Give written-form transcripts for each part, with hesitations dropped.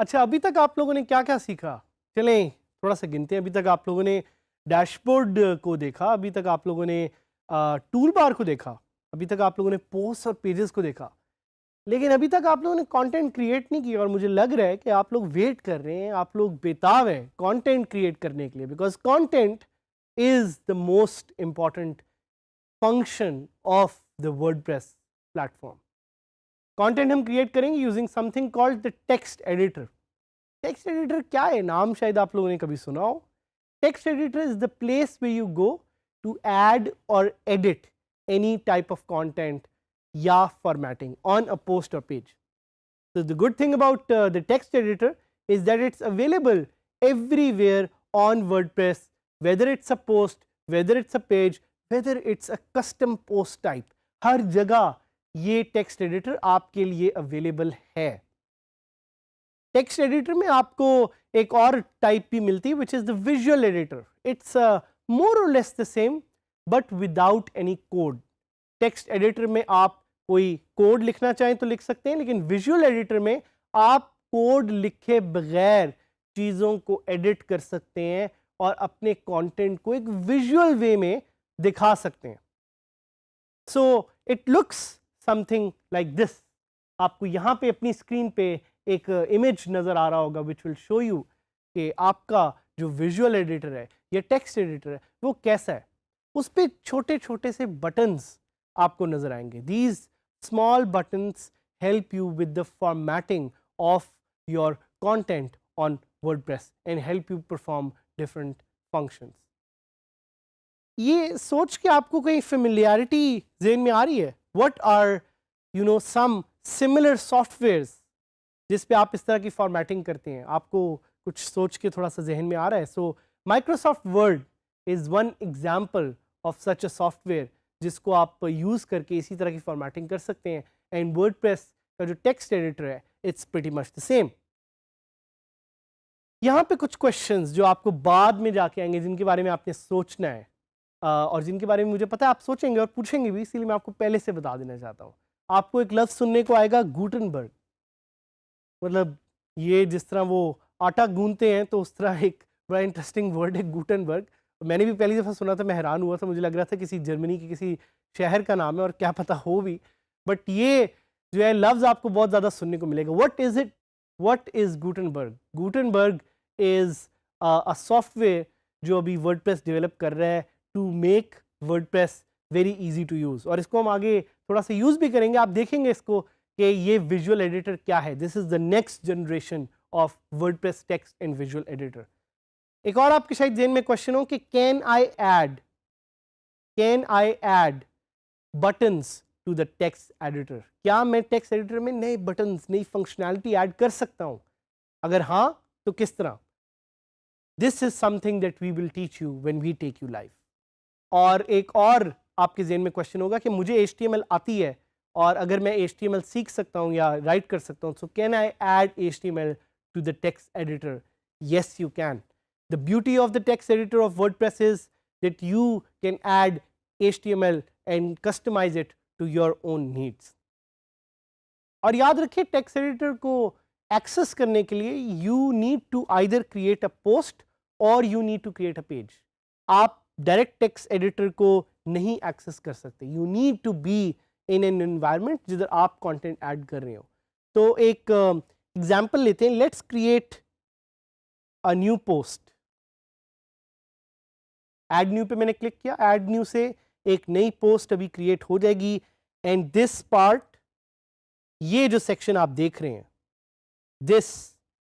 अच्छा, अभी तक आप लोगों ने क्या क्या सीखा? चलें थोड़ा सा गिनते हैं। अभी तक आप लोगों ने डैशबोर्ड को देखा, अभी तक आप लोगों ने टूल बार को देखा, अभी तक आप लोगों ने पोस्ट और पेजेस को देखा, लेकिन अभी तक आप लोगों ने कंटेंट क्रिएट नहीं किया। और मुझे लग रहा है कि आप लोग वेट कर रहे हैं, आप लोग बेताब हैं कंटेंट क्रिएट करने के लिए, because content is the most important function of the WordPress platform. Content हम क्रिएट करेंगे using something called the text editor. Text editor क्या है? नाम शायद आप लोगों ने कभी सुना हो। Text editor is the place where you go to add और edit any type of content या formatting on a post or page. So the good thing about the text editor is that it's available everywhere on WordPress, whether it's a post, whether it's a page, whether it's a custom post type. हर जगह ये text editor आपके लिए available है। Text editor में आपको एक और type भी मिलती है which is the visual editor. It's more or less the same but without any code. Text editor में आप कोई कोड लिखना चाहें तो लिख सकते हैं, लेकिन विजुअल एडिटर में आप कोड लिखे बगैर चीज़ों को एडिट कर सकते हैं और अपने कंटेंट को एक विजुअल वे में दिखा सकते हैं। So it looks something like this. आपको यहाँ पे अपनी स्क्रीन पे एक इमेज नज़र आ रहा होगा विच विल शो यू कि आपका जो विजुअल एडिटर है या टेक्स्ट एडिटर है वो कैसा है। उस पर छोटे छोटे से बटन्स आपको नज़र आएंगे। These small buttons help you with the formatting of your content on WordPress and help you perform different functions. ये सोच के आपको कहीं familiarity ज़हन में आ रही है? What are some similar softwares जिस पे आप इस तरह की formatting करते हैं? आपको कुछ सोच के थोड़ा सा ज़हन में आ रहा है? So Microsoft Word is one example of such a software जिसको आप यूज़ करके इसी तरह की फॉर्मेटिंग कर सकते हैं। एंड वर्डप्रेस का जो टेक्स्ट एडिटर है it's pretty much the same. यहाँ पे कुछ क्वेश्चंस जो आपको बाद में जाके आएंगे, जिनके बारे में आपने सोचना है और जिनके बारे में मुझे पता है आप सोचेंगे और पूछेंगे भी, इसीलिए मैं आपको पहले से बता देना चाहता हूँ। आपको एक लफ्ज़ सुनने को आएगा गुटनबर्ग। मतलब ये जिस तरह वो आटा गूंथते हैं तो उस तरह एक बड़ा इंटरेस्टिंग वर्ड है गुटनबर्ग। मैंने भी पहली दफ़ा सुना था, मैं हैरान हुआ था, मुझे लग रहा था किसी जर्मनी के किसी शहर का नाम है और क्या पता हो भी, बट ये जो है लफ्ज़ आपको बहुत ज़्यादा सुनने को मिलेगा। What is it? What is Gutenberg? Gutenberg is a software जो अभी वर्डप्रेस डेवलप कर रहा है to make WordPress very easy to use. और इसको हम आगे थोड़ा सा यूज़ भी करेंगे, आप देखेंगे इसको कि ये विजुअल एडिटर क्या है। This is the next generation of WordPress text and visual editor. एक और आपके शायद जेन में क्वेश्चन हो कि can I add buttons to the text editor? क्या मैं टेक्स्ट एडिटर में नए बटन्स, नई फंक्शनैलिटी ऐड कर सकता हूं? अगर हाँ तो किस तरह? This is something that we will teach you when we take you live. और एक और आपके जेन में क्वेश्चन होगा कि मुझे HTML आती है और अगर मैं HTML सीख सकता हूं या राइट कर सकता हूं, so can I add HTML to the text editor? Yes, you can. The beauty of the text editor of WordPress is that you can add HTML and customize it to your own needs. और याद रखिए text editor को access करने के लिए you need to either create a post or you need to create a page. आप direct text editor को नहीं एक्सेस कर सकते। You need to be in an environment जिधर आप कंटेंट ऐड कर रहे हो। तो एक एग्जांपल लेते हैं। Let's create a new post. Add new पे मैंने क्लिक किया, ऐड न्यू से एक नई पोस्ट अभी क्रिएट हो जाएगी। एंड दिस पार्ट, ये जो सेक्शन आप देख रहे हैं, this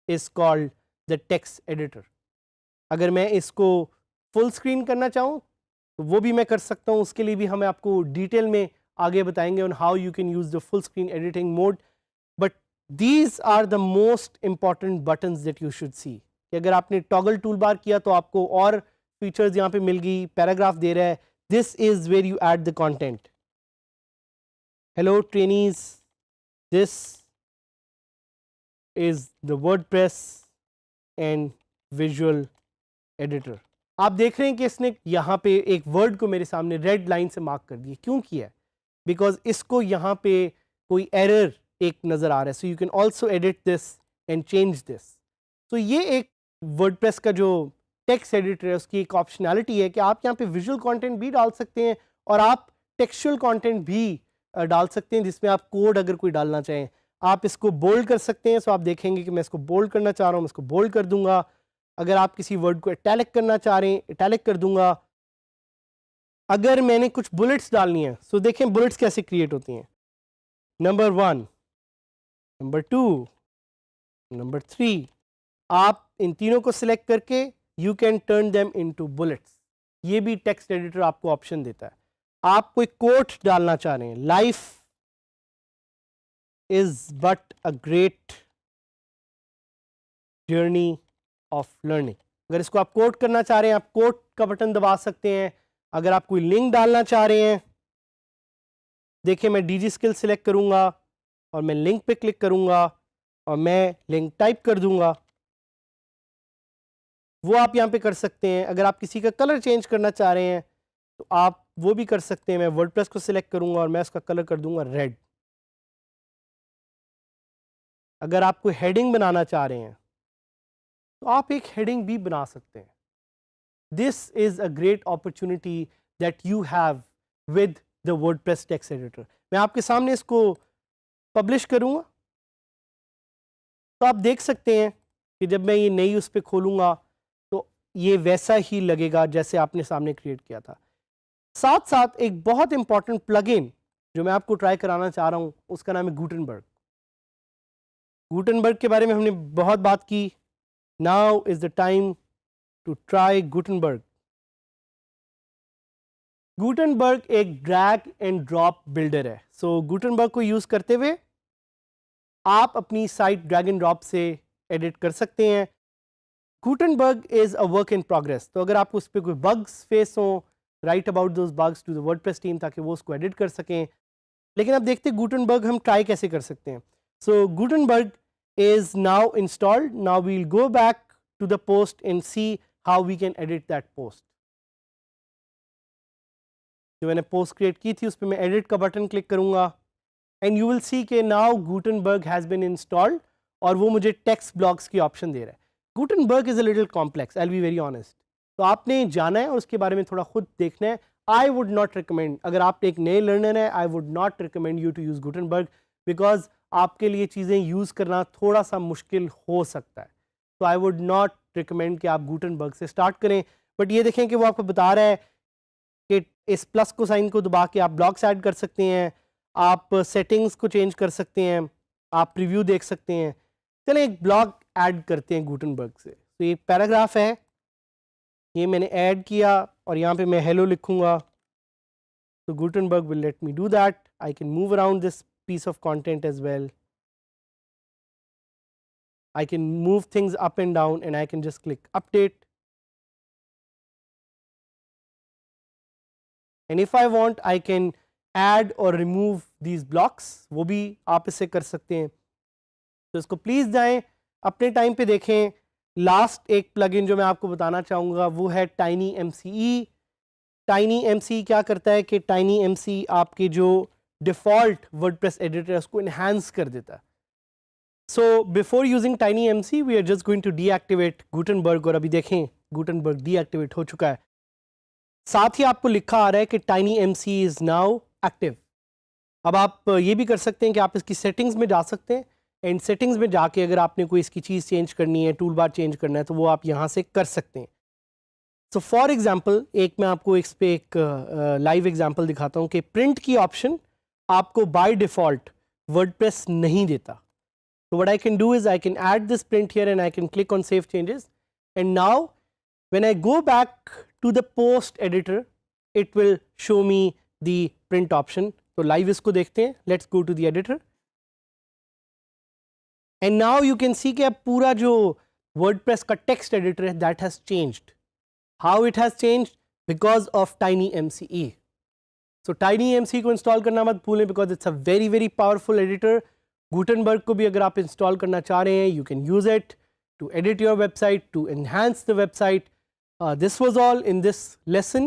is called the text editor. अगर मैं इसको फुल स्क्रीन करना चाहूँ तो वो भी मैं कर सकता हूँ। उसके लिए भी हम आपको डिटेल में आगे बताएंगे on how you can use the full screen editing mode. But these are the most important buttons that you should see. कि अगर आपने टॉगल टूल बार किया तो आपको और फीचर्स यहाँ पे मिल गई, पैराग्राफ दे रहा है। This is where you add the content. Hello trainees, this is the WordPress and visual editor. आप देख रहे हैं कि इसने यहाँ पे एक वर्ड को मेरे सामने रेड लाइन से मार्क कर दिया। क्यों किया है? बिकॉज इसको यहाँ पे कोई एरर एक नज़र आ रहा है। So you can also edit this and change this. तो ये एक वर्डप्रेस का जो टेक्स्ट एडिटर है उसकी एक ऑप्शनैलिटी है कि आप यहाँ पे विजुअल कंटेंट भी डाल सकते हैं और आप टेक्सचुअल कंटेंट भी डाल सकते हैं जिसमें आप कोड अगर कोई डालना चाहें आप इसको बोल्ड कर सकते हैं. सो आप देखेंगे कि मैं इसको बोल्ड करना चाह रहा हूँ, मैं इसको बोल्ड कर दूंगा. अगर आप किसी वर्ड को इटैलिक करना चाह रहे हैं इटैलिक कर दूंगा. अगर मैंने कुछ बुलेट्स डालनी है सो देखें बुलेट्स कैसे क्रिएट होती हैं. Number 1, number 2, number 3. आप इन तीनों को सिलेक्ट करके you can turn them into bullets. ये भी टेक्स्ट एडिटर आपको ऑप्शन देता है. आप कोई कोट डालना चाह रहे हैं, life is but a great journey of learning. अगर इसको आप कोट करना चाह रहे हैं आप कोट का बटन दबा सकते हैं. अगर आप कोई लिंक डालना चाह रहे हैं, देखिए मैं डीजी स्किल सिलेक्ट करूंगा और मैं लिंक पे क्लिक करूंगा और मैं लिंक टाइप कर दूंगा. वो आप यहाँ पे कर सकते हैं. अगर आप किसी का कलर चेंज करना चाह रहे हैं तो आप वो भी कर सकते हैं. मैं वर्डप्रेस को सिलेक्ट करूंगा और मैं उसका कलर कर दूंगा रेड. अगर आप कोई हेडिंग बनाना चाह रहे हैं तो आप एक हेडिंग भी बना सकते हैं. This is a great opportunity that you have with the WordPress text editor. मैं आपके सामने इसको पब्लिश करूंगा तो आप देख सकते हैं कि जब मैं ये नई उस पर खोलूंगा तो ये वैसा ही लगेगा जैसे आपने सामने क्रिएट किया था. साथ साथ एक बहुत इंपॉर्टेंट प्लगइन जो मैं आपको ट्राई कराना चाह रहा हूं उसका नाम है गुटेनबर्ग. गुटेनबर्ग के बारे में हमने बहुत बात की. Now is the time to try Gutenberg. Gutenberg एक ड्रैग एंड ड्रॉप बिल्डर है. सो गुटेनबर्ग को यूज करते हुए आप अपनी साइट ड्रैग एंड ड्रॉप से एडिट कर सकते हैं. Gutenberg is a work in progress. तो अगर आप उस पर कोई बग्स फेस हो, write about those bugs to the WordPress team ताकि वो उसको एडिट कर सकें. लेकिन अब देखते हैं गुटेनबर्ग हम ट्राई कैसे कर सकते हैं. सो Gutenberg is now installed. Now we'll go back to the post and see how we can edit that post. जो मैंने पोस्ट क्रिएट की थी उस पर मैं एडिट का बटन क्लिक करूंगा एंड यू विल सी के now Gutenberg has been installed और वो मुझे टेक्स्ट ब्लॉक्स की ऑप्शन दे रहा है. Gutenberg is a little complex, I will be very honest. तो आपने जाना है और उसके बारे में थोड़ा खुद देखना है. आई वुड नॉट रिकमेंड, अगर आप एक नए लर्नर है I would not recommend you to use Gutenberg because आपके लिए चीज़ें यूज़ करना थोड़ा सा मुश्किल हो सकता है. तो आई वुड नॉट रिकमेंड कि आप गुटेनबर्ग से स्टार्ट करें. बट ये देखें कि वो आपको बता रहा है कि इस प्लस को साइन को दबा के आप ब्लॉक्स ऐड कर सकते हैं, आप सेटिंग्स को चेंज कर सकते हैं, आप प्रीव्यू देख सकते हैं. चलें एक ब्लॉक ऐड करते हैं गुटेनबर्ग से. तो ये पैराग्राफ है, ये मैंने ऐड किया और यहाँ पे मैं हेलो लिखूँगा. तो Gutenberg will let me do that. I can move around this piece of content as well. I can move things up and down and I can just click update. And if I want I can add or remove these blocks. वो भी आप इससे कर सकते हैं. तो इसको please जाएं अपने टाइम पे देखें. लास्ट एक प्लगइन जो मैं आपको बताना चाहूँगा वो है TinyMCE. TinyMCE क्या करता है कि TinyMCE आपके जो डिफॉल्ट वर्डप्रेस एडिटर है उसको इन्हांस कर देता है. So before using TinyMCE we are just going to deactivate Gutenberg और अभी देखें गुटेनबर्ग डीएक्टिवेट हो चुका है. साथ ही आपको लिखा आ रहा है कि TinyMCE इज नाउ एक्टिव. अब आप ये भी कर सकते हैं कि आप इसकी सेटिंग्स में जा सकते हैं एंड सेटिंग्स में जाके अगर आपने कोई इसकी चीज़ चेंज करनी है, टूल बार चेंज करना है तो वो आप यहाँ से कर सकते हैं. सो फॉर एग्जाम्पल एक मैं आपको इस पर एक लाइव एग्जाम्पल दिखाता हूँ कि प्रिंट की ऑप्शन आपको बाय डिफॉल्ट वर्डप्रेस नहीं देता. So what I can do is I can add this print here and I can click on save changes and now when I go back to the post editor it will show me the print option. तो live इसको देखते हैं. Let's go to the editor and now you can see कि अब पूरा जो WordPress का text editor है that has changed. How it has changed? Because of TinyMCE. So TinyMCE को इंस्टॉल करना मत भूलें because it's a very very powerful editor. Gutenberg को भी अगर आप इंस्टॉल करना चाह रहे हैं you can use it to edit your website, to enhance the website. This was all in this lesson.